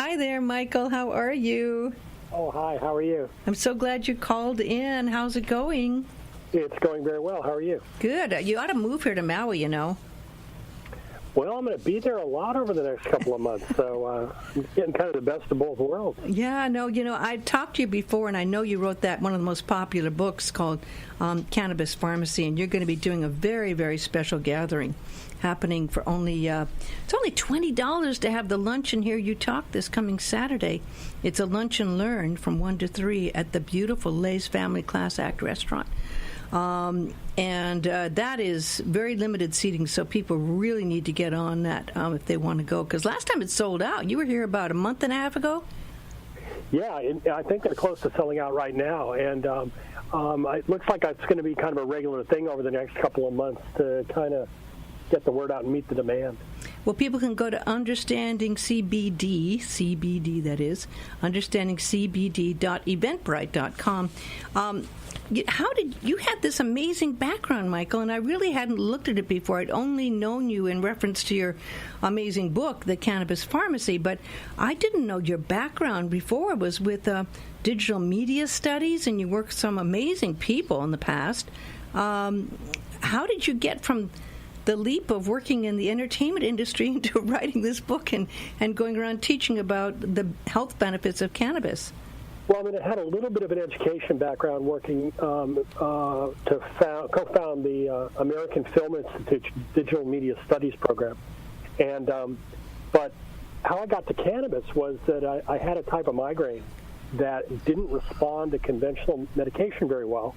Hi there, Michael. How are you? Oh, hi. How are you? I'm so glad you called in. How's it going? It's going very well. How are you? Good. You ought to move here to Maui, you know. Well, I'm going to be there a lot over the next couple of months, so I'm getting kind of the best of both worlds. Yeah, no, I talked to you before, and I know you wrote one of the most popular books called Cannabis Pharmacy, and you're going to be doing a very, very special gathering happening for it's only $20 to have the luncheon here. You talk this coming Saturday. It's a lunch and learn from 1 to 3 at the beautiful Lay's Family Class Act restaurant. And that is very limited seating, so people really need to get on that if they want to go. Because last time it sold out. You were here about a month and a half ago? Yeah, I think they're close to selling out right now. And it looks like it's going to be kind of a regular thing over the next couple of months to kind of get the word out and meet the demand. Well, people can go to Understanding CBD, that is, understandingcbd.eventbrite.com. How did you had this amazing background, Michael, and I really hadn't looked at it before. I'd only known you in reference to your amazing book, The Cannabis Pharmacy, but I didn't know your background before was with digital media studies, and you worked with some amazing people in the past. How did you get from the leap of working in the entertainment industry into writing this book and going around teaching about the health benefits of cannabis? Well, I mean, I had a little bit of an education background working to co-found the American Film Institute's Digital Media Studies program. And but how I got to cannabis was that I had a type of migraine that didn't respond to conventional medication very well.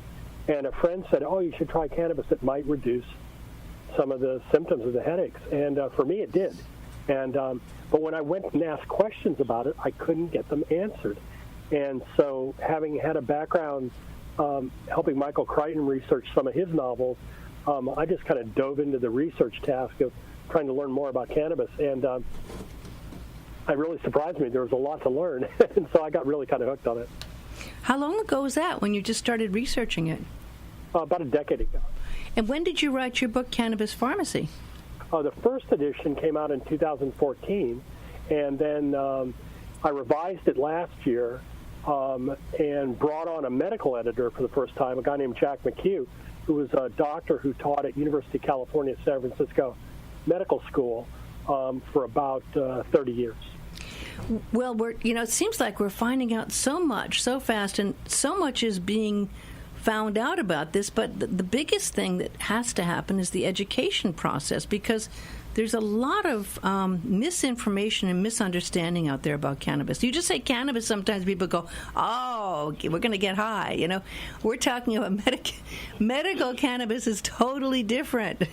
And a friend said, oh, you should try cannabis. It might reduce some of the symptoms of the headaches. And for me, it did. And but when I went and asked questions about it, I couldn't get them answered. And so having had a background helping Michael Crichton research some of his novels, I just kind of dove into the research task of trying to learn more about cannabis. And it really surprised me. There was a lot to learn. And so I got really kind of hooked on it. How long ago was that when you just started researching it? About a decade ago. And when did you write your book, Cannabis Pharmacy? The first edition came out in 2014, and then I revised it last year and brought on a medical editor for the first time, a guy named Jack McHugh, who was a doctor who taught at University of California, San Francisco Medical School for about 30 years. Well, it seems like we're finding out so much so fast, and so much is being found out about this, but the biggest thing that has to happen is the education process, because there's a lot of misinformation and misunderstanding out there about cannabis. You just say cannabis, sometimes people go, oh, we're going to get high. We're talking about medical cannabis is totally different.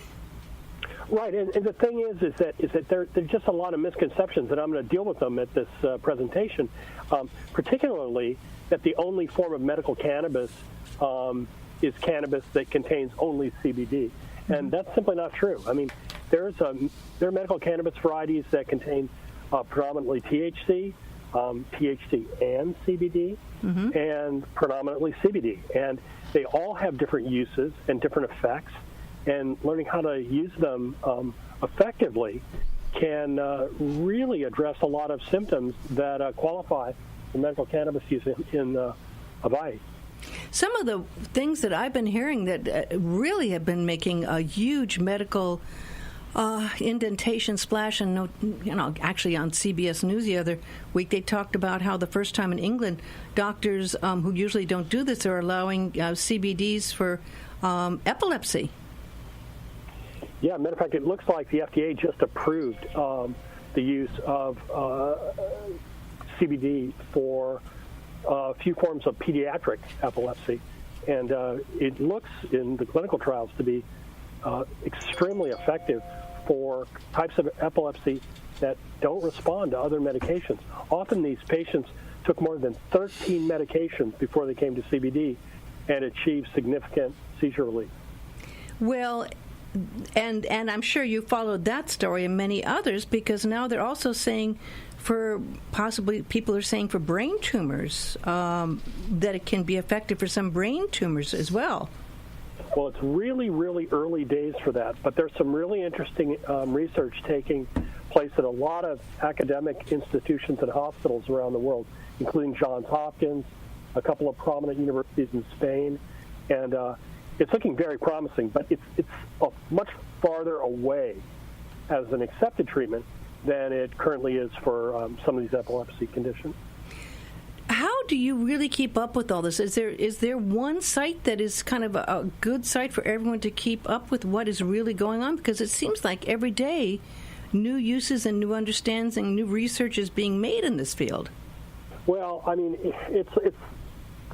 Right, and the thing is that there's just a lot of misconceptions, and I'm going to deal with them at this presentation, particularly that the only form of medical cannabis is cannabis that contains only CBD, and that's simply not true. I mean, there are medical cannabis varieties that contain predominantly THC, THC and CBD, and predominantly CBD, and they all have different uses and different effects. And learning how to use them effectively can really address a lot of symptoms that qualify for medical cannabis use in Hawaii. Some of the things that I've been hearing that really have been making a huge medical indentation splash, and actually on CBS News the other week they talked about how the first time in England doctors who usually don't do this are allowing CBDs for epilepsy. Yeah, matter of fact, it looks like the FDA just approved the use of CBD for a few forms of pediatric epilepsy. And it looks in the clinical trials to be extremely effective for types of epilepsy that don't respond to other medications. Often these patients took more than 13 medications before they came to CBD and achieved significant seizure relief. Well, and I'm sure you followed that story and many others, because now they're also saying people are saying for brain tumors that it can be effective for some brain tumors as well. Well, it's really, really early days for that, but there's some really interesting research taking place at a lot of academic institutions and hospitals around the world, including Johns Hopkins, a couple of prominent universities in Spain, and it's looking very promising, but it's much farther away as an accepted treatment than it currently is for some of these epilepsy conditions. How do you really keep up with all this? Is there one site that is kind of a good site for everyone to keep up with what is really going on? Because it seems like every day new uses and new understandings and new research is being made in this field. Well, I mean, it's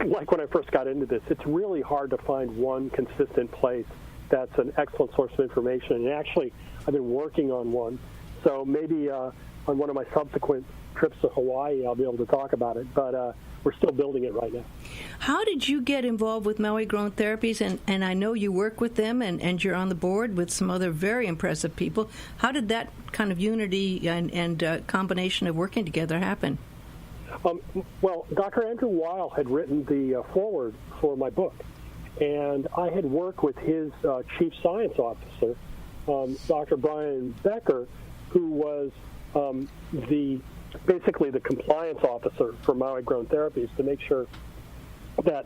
like when I first got into this, it's really hard to find one consistent place that's an excellent source of information. And actually, I've been working on one. So maybe on one of my subsequent trips to Hawaii, I'll be able to talk about it. But we're still building it right now. How did you get involved with Maui Grown Therapies? And I know you work with them, and you're on the board with some other very impressive people. How did that kind of unity and combination of working together happen? Well, Dr. Andrew Weil had written the foreword for my book, and I had worked with his chief science officer, Dr. Brian Becker, who was basically the compliance officer for Maui Grown Therapies, to make sure that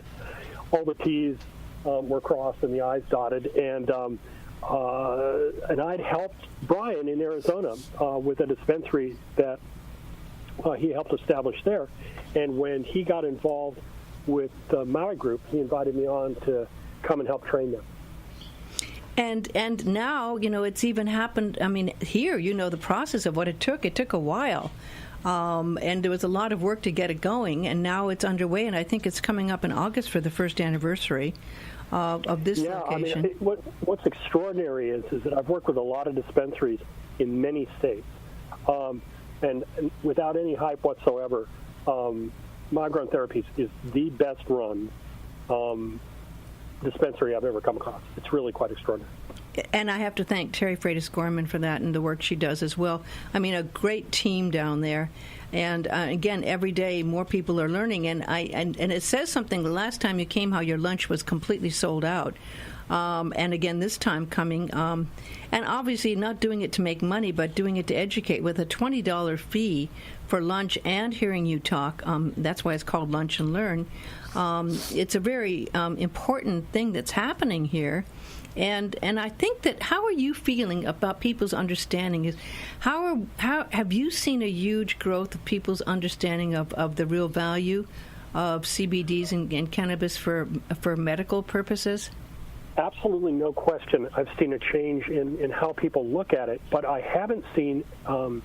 all the T's were crossed and the I's dotted. And I'd helped Brian in Arizona with a dispensary that he helped establish there. And when he got involved with the Maui group, he invited me on to come and help train them. And now, it's even happened, I mean, here, the process of what it took. It took a while. And there was a lot of work to get it going, and now it's underway, and I think it's coming up in August for the first anniversary of this location. I mean, what's extraordinary is that I've worked with a lot of dispensaries in many states, and without any hype whatsoever, Maui Grown Therapies is the best run dispensary I've ever come across. It's really quite extraordinary. And I have to thank Teri Freitas Gorman for that and the work she does as well. I mean, a great team down there. And again, every day more people are learning. And it says something the last time you came how your lunch was completely sold out. And again, this time coming. And obviously not doing it to make money, but doing it to educate with a $20 fee for lunch and hearing you talk. That's why it's called Lunch and Learn. It's a very important thing that's happening here. And I think that, how are you feeling about people's understanding? How have you seen a huge growth of people's understanding of the real value of CBDs and cannabis for medical purposes? Absolutely no question. I've seen a change in how people look at it, but I haven't seen an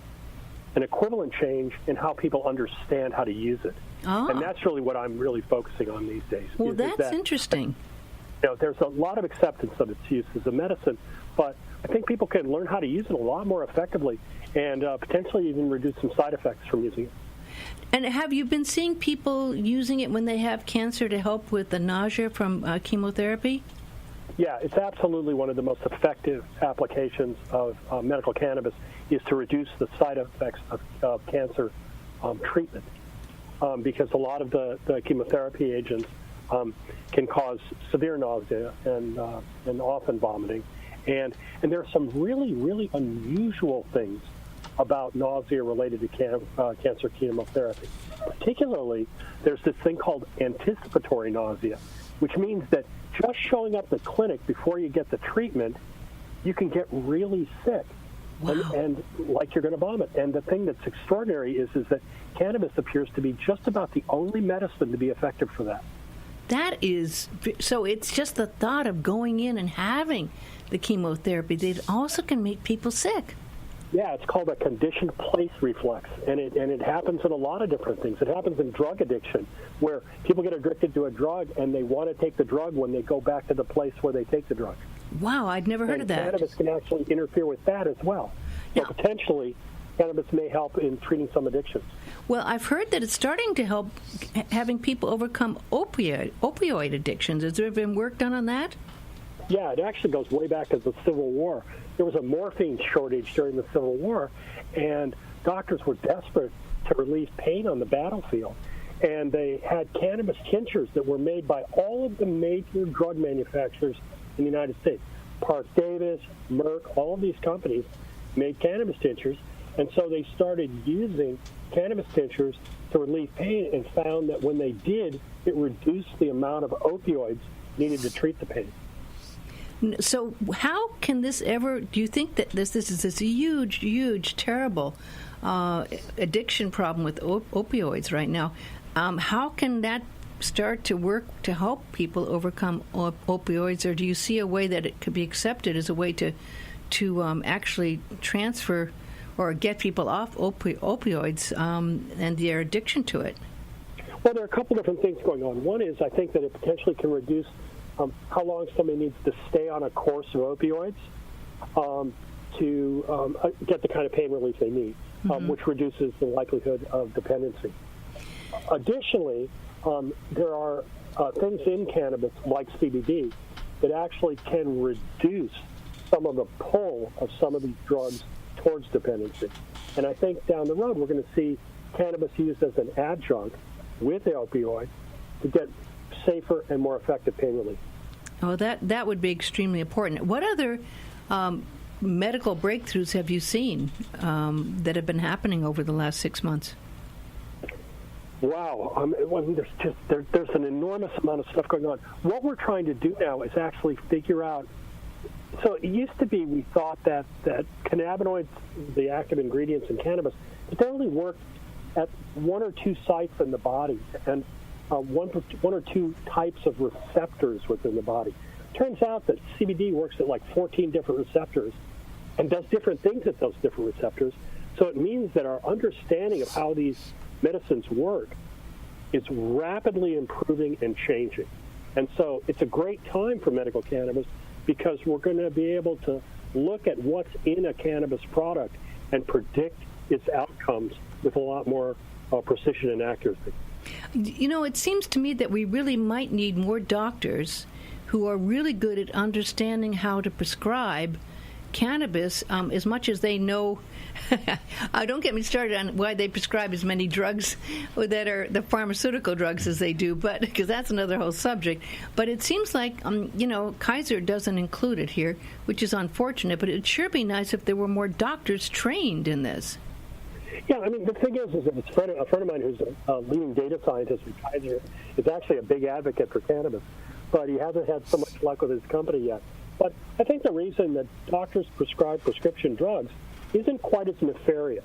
equivalent change in how people understand how to use it. And that's really what I'm really focusing on these days. Well, that's interesting. There's a lot of acceptance of its use as a medicine, but I think people can learn how to use it a lot more effectively and potentially even reduce some side effects from using it. And have you been seeing people using it when they have cancer to help with the nausea from chemotherapy? Yeah, it's absolutely one of the most effective applications of medical cannabis is to reduce the side effects of cancer treatment, because a lot of the chemotherapy agents can cause severe nausea and often vomiting. And there are some really, really unusual things about nausea related to cancer chemotherapy. Particularly, there's this thing called anticipatory nausea, which means that just showing up at the clinic before you get the treatment, you can get really sick. Wow. And like you're going to vomit. And the thing that's extraordinary is that cannabis appears to be just about the only medicine to be effective for that. That is, so it's just the thought of going in and having the chemotherapy that also can make people sick. Yeah, it's called a conditioned place reflex, and it happens in a lot of different things. It happens in drug addiction, where people get addicted to a drug and they want to take the drug when they go back to the place where they take the drug. Wow, I'd never heard of that. Cannabis can actually interfere with that as well. So potentially, cannabis may help in treating some addictions. Well, I've heard that it's starting to help having people overcome opioid addictions. Has there been work done on that? Yeah, it actually goes way back to the Civil War. There was a morphine shortage during the Civil War, and doctors were desperate to relieve pain on the battlefield. And they had cannabis tinctures that were made by all of the major drug manufacturers in the United States. Park Davis, Merck, all of these companies made cannabis tinctures, And so they started using cannabis tinctures to relieve pain and found that when they did, it reduced the amount of opioids needed to treat the pain. So how can this ever, do you think that this is this huge, terrible addiction problem with opioids right now? How can that start to work to help people overcome opioids, or do you see a way that it could be accepted as a way to actually transfer or get people off opioids and their addiction to it? Well, there are a couple different things going on. One is I think that it potentially can reduce how long somebody needs to stay on a course of opioids to get the kind of pain relief they need, which reduces the likelihood of dependency. Additionally, there are things in cannabis, like CBD, that actually can reduce some of the pull of some of these drugs towards dependency. And I think down the road we're going to see cannabis used as an adjunct with the opioid to get safer and more effective pain relief. Oh, that would be extremely important. What other medical breakthroughs have you seen that have been happening over the last 6 months? Wow, there's an enormous amount of stuff going on. What we're trying to do now is actually figure out. So it used to be we thought that cannabinoids, the active ingredients in cannabis, they only work at one or two sites in the body and one or two types of receptors within the body. Turns out that CBD works at like 14 different receptors and does different things at those different receptors. So it means that our understanding of how these medicines work is rapidly improving and changing. And so it's a great time for medical cannabis because we're going to be able to look at what's in a cannabis product and predict its outcomes with a lot more precision and accuracy. You know, it seems to me that we really might need more doctors who are really good at understanding how to prescribe cannabis as much as they know. Don't get me started on why they prescribe as many drugs that are the pharmaceutical drugs as they do, but because that's another whole subject. But it seems like, Kaiser doesn't include it here, which is unfortunate, but it'd sure be nice if there were more doctors trained in this. Yeah, I mean, the thing is that a friend of mine who's a leading data scientist with Kaiser is actually a big advocate for cannabis, but he hasn't had so much luck with his company yet. But I think the reason that doctors prescribe prescription drugs isn't quite as nefarious,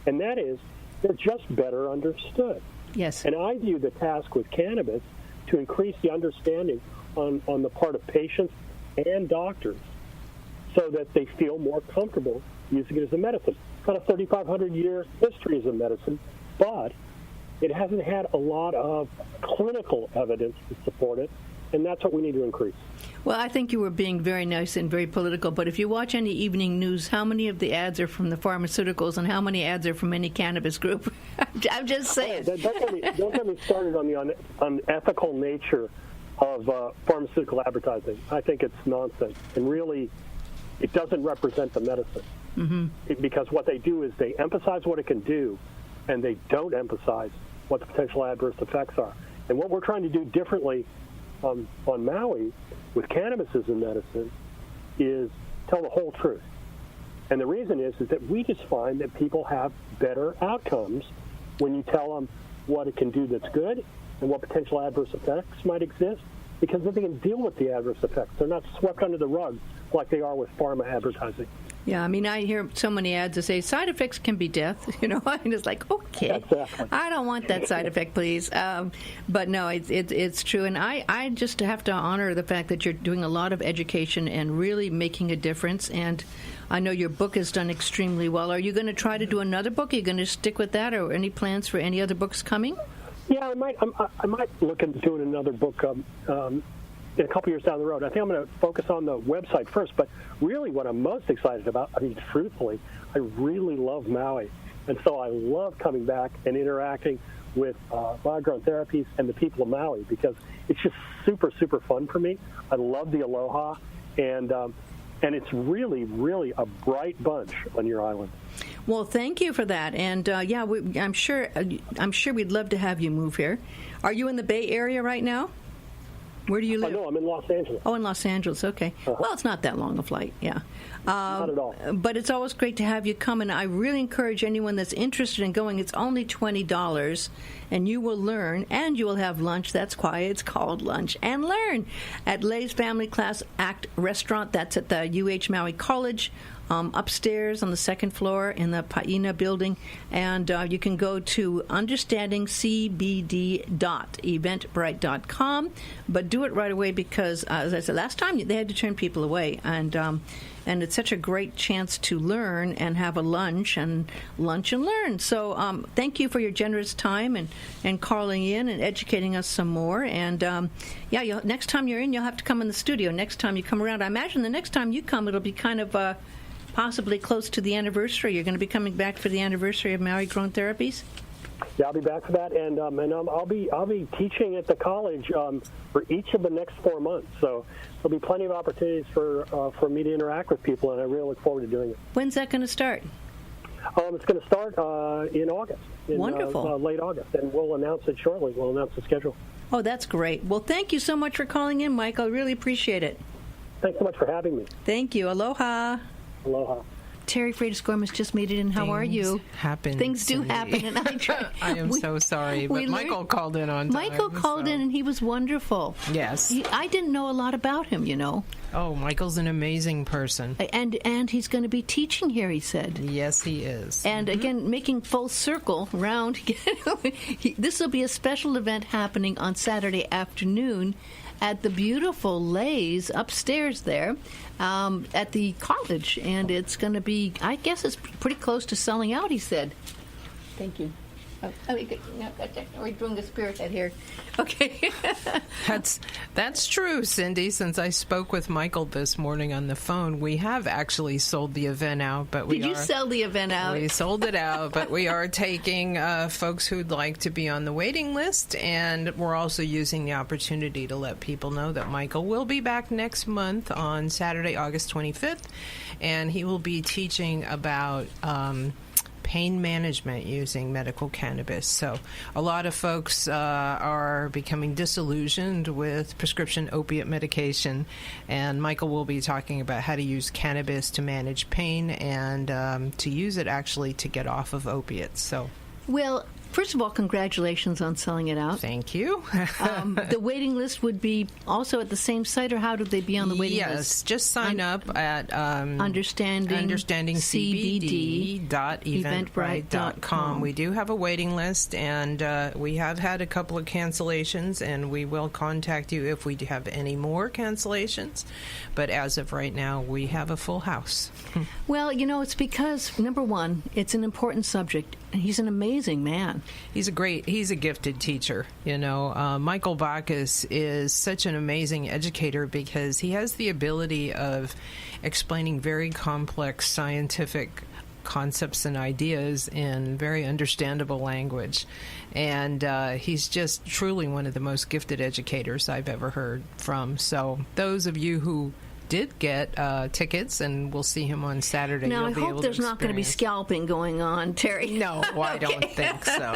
and that is they're just better understood. Yes. And I view the task with cannabis to increase the understanding on the part of patients and doctors so that they feel more comfortable using it as a medicine. It's got a 3,500-year history as a medicine, but it hasn't had a lot of clinical evidence to support it, and that's what we need to increase. Well, I think you were being very nice and very political, but if you watch any evening news, how many of the ads are from the pharmaceuticals and how many ads are from any cannabis group? I'm just saying. Don't get me started on the unethical nature of pharmaceutical advertising. I think it's nonsense, and really, it doesn't represent the medicine. Because what they do is they emphasize what it can do, and they don't emphasize what the potential adverse effects are. And what we're trying to do differently on Maui with cannabis as a medicine is tell the whole truth. And the reason is that we just find that people have better outcomes when you tell them what it can do that's good and what potential adverse effects might exist, because then they can deal with the adverse effects. They're not swept under the rug like they are with pharma advertising. Yeah, I mean, I hear so many ads that say side effects can be death, and it's like, okay, exactly. I don't want that side effect, please. But no, it's true, and I just have to honor the fact that you're doing a lot of education and really making a difference, and I know your book has done extremely well. Are you going to try to do another book? Are you going to stick with that, or any plans for any other books coming? Yeah, I might look into doing another book in a couple years down the road. I think I'm going to focus on the website first, but really what I'm most excited about, truthfully, I really love Maui. And so I love coming back and interacting with wild-grown therapies and the people of Maui because it's just super, super fun for me. I love the aloha, and it's really, really a bright bunch on your island. Well, thank you for that. And, I'm sure we'd love to have you move here. Are you in the Bay Area right now? Where do you live? No, I'm in Los Angeles. Oh, in Los Angeles. Okay. Well, it's not that long a flight. Yeah. Not at all. But it's always great to have you come, and I really encourage anyone that's interested in going. It's only $20, and you will learn, and you will have lunch. That's why it's called Lunch and Learn at Lay's Family Class Act Restaurant. That's at the UH Maui College. Upstairs on the second floor in the Paina building, and you can go to understandingcbd.eventbrite.com, but do it right away because, as I said last time, they had to turn people away, and it's such a great chance to learn and have a lunch and learn. So thank you for your generous time and calling in and educating us some more. And next time you're in, you'll have to come in the studio. Next time you come around, I imagine the next time you come, it'll be kind of possibly close to the anniversary. You're going to be coming back for the anniversary of Maui Grown Therapies? Yeah, I'll be back for that, and I'll be teaching at the college for each of the next 4 months. So there'll be plenty of opportunities for me to interact with people, and I really look forward to doing it. When's that going to start? It's going to start in August. Wonderful. Late August, and we'll announce it shortly. We'll announce the schedule. Oh, that's great. Well, thank you so much for calling in, Mike. I really appreciate it. Thanks so much for having me. Thank you. Aloha. Aloha. Teri Freitas Gorman's just made it in. How are you? Things do happen, and I am so sorry, but Michael called in on time. Michael called in, and he was wonderful. Yes. I didn't know a lot about him, you know. Oh, Michael's an amazing person. And he's going to be teaching here, he said. Yes, he is. And again, making full circle round. This will be a special event happening on Saturday afternoon at the beautiful Lay's upstairs there at the college. And it's going to be, I guess it's pretty close to selling out, he said. Thank you. We're doing the spirit head here. Okay. That's true, Cindy. Since I spoke with Michael this morning on the phone, we have actually sold the event out. But Did you sell the event out? We sold it out, but we are taking folks who'd like to be on the waiting list, and we're also using the opportunity to let people know that Michael will be back next month on Saturday, August 25th, and he will be teaching about pain management using medical cannabis. So a lot of folks are becoming disillusioned with prescription opiate medication, and Michael will be talking about how to use cannabis to manage pain and to use it actually to get off of opiates. So, well, first of all, congratulations on selling it out. Thank you. The waiting list would be also at the same site, or how do they be on the waiting list? Yes, just sign up at understandingcbd.eventbrite.com. We do have a waiting list, and we have had a couple of cancellations, and we will contact you if we have any more cancellations. But as of right now, we have a full house. Well, you know, it's because, number one, it's an important subject, and he's an amazing man. He's a gifted teacher. You know, Michael Bacchus is such an amazing educator because he has the ability of explaining very complex scientific concepts and ideas in very understandable language. And he's just truly one of the most gifted educators I've ever heard from. So those of you who did get tickets, and we'll see him on Saturday. Now, I hope there's not going to be scalping going on, Teri. No, I don't think so. No.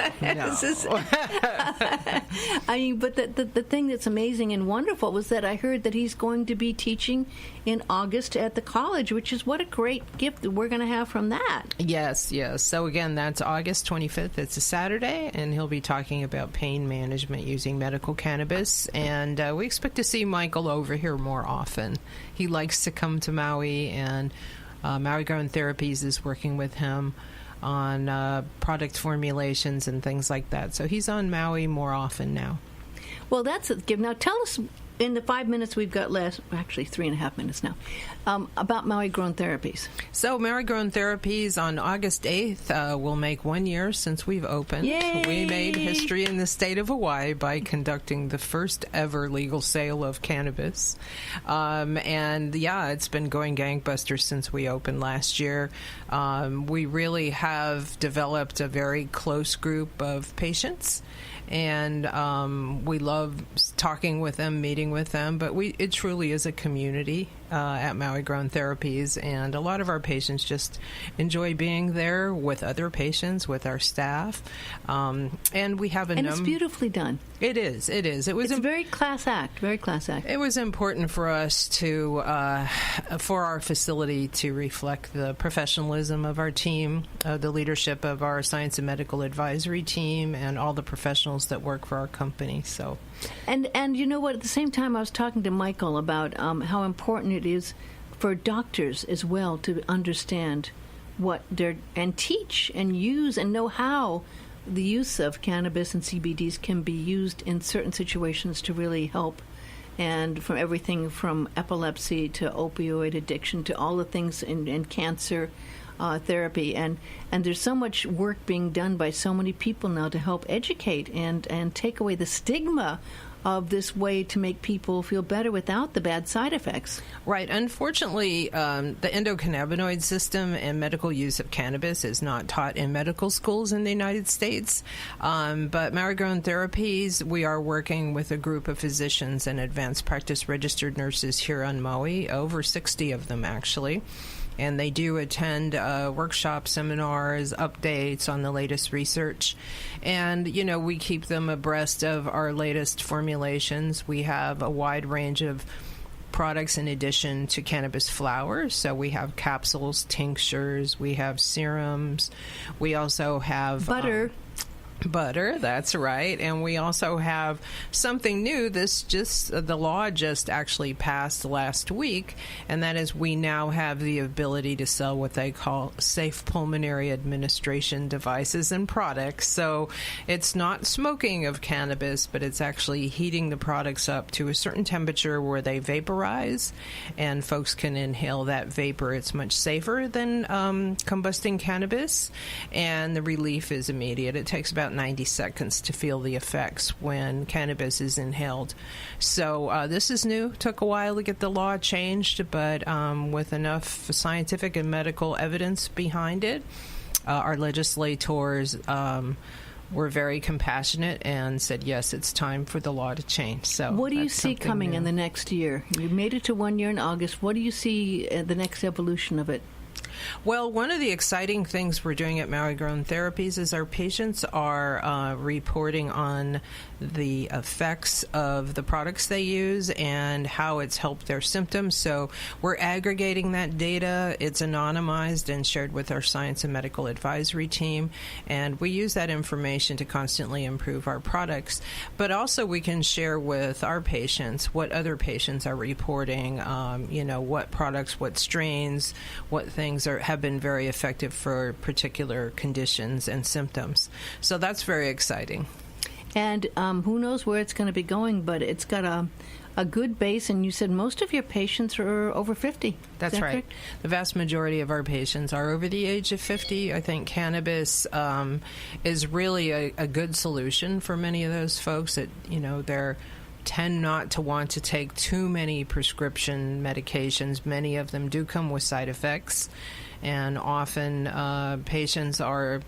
I mean, but the thing that's amazing and wonderful was that I heard that he's going to be teaching in August at the college, which is what a great gift that we're going to have from that. Yes. So again, that's August 25th. It's a Saturday, and he'll be talking about pain management using medical cannabis. And we expect to see Michael over here more often. He likes to come to Maui, and Maui Grown Therapies is working with him on product formulations and things like that. So he's on Maui more often now. Well, that's a gift. Now, tell us, in the 5 minutes we've got left, actually 3.5 minutes now, about Maui Grown Therapies. So Maui Grown Therapies on August 8th will make 1 year since we've opened. Yay! We made history in the state of Hawaii by conducting the first ever legal sale of cannabis. And yeah, it's been going gangbusters since we opened last year. We really have developed a very close group of patients, and we love talking with them, meeting with them, but it truly is a community, at Maui Grown Therapies, and a lot of our patients just enjoy being there with other patients, with our staff, and we have a it's beautifully done. It is. It's a very class act. It was important for us to, for our facility to reflect the professionalism of our team, the leadership of our science and medical advisory team, and all the professionals that work for our company. So, and you know what? At the same time, I was talking to Michael about how important it is for doctors as well to understand what they're and teach and use and know how the use of cannabis and CBDs can be used in certain situations to really help, and from everything from epilepsy to opioid addiction to all the things in cancer therapy. And there's so much work being done by so many people now to help educate and take away the stigma of this way to make people feel better without the bad side effects. Right. Unfortunately, the endocannabinoid system and medical use of cannabis is not taught in medical schools in the United States. But Maui Grown Therapies, we are working with a group of physicians and advanced practice registered nurses here on Maui, over 60 of them actually. And they do attend workshops, seminars, updates on the latest research. And, you know, we keep them abreast of our latest formulations. We have a wide range of products in addition to cannabis flowers. So we have capsules, tinctures, we have serums. We also have butter, that's right. And we also have something new. The law just actually passed last week, and that is we now have the ability to sell what they call safe pulmonary administration devices and products. So it's not smoking of cannabis, but it's actually heating the products up to a certain temperature where they vaporize, and folks can inhale that vapor. It's much safer than combusting cannabis, and the relief is immediate. It takes about 90 seconds to feel the effects when cannabis is inhaled. So this is new. Took a while to get the law changed, but with enough scientific and medical evidence behind it, our legislators were very compassionate and said, yes, it's time for the law to change. So what do you see coming in the next year? You made it to 1 year in August. What do you see the next evolution of it? Well, one of the exciting things we're doing at Maui Grown Therapies is our patients are reporting on the effects of the products they use and how it's helped their symptoms. So we're aggregating that data. It's anonymized and shared with our science and medical advisory team, and we use that information to constantly improve our products. But also we can share with our patients what other patients are reporting, what products, what strains, what things have been very effective for particular conditions and symptoms. So that's very exciting. And who knows where it's going to be going, but it's got a good base, and you said most of your patients are over 50. That's right. Correct? The vast majority of our patients are over the age of 50. I think cannabis is really a good solution for many of those folks that, they're tend not to want to take too many prescription medications. Many of them do come with side effects, and often patients are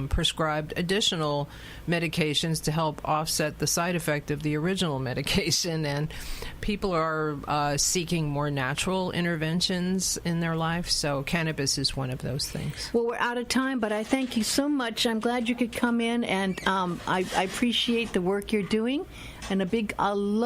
prescribed additional medications to help offset the side effect of the original medication, and people are seeking more natural interventions in their life, so cannabis is one of those things. Well, we're out of time, but I thank you so much. I'm glad you could come in, and I appreciate the work you're doing, and a big aloha.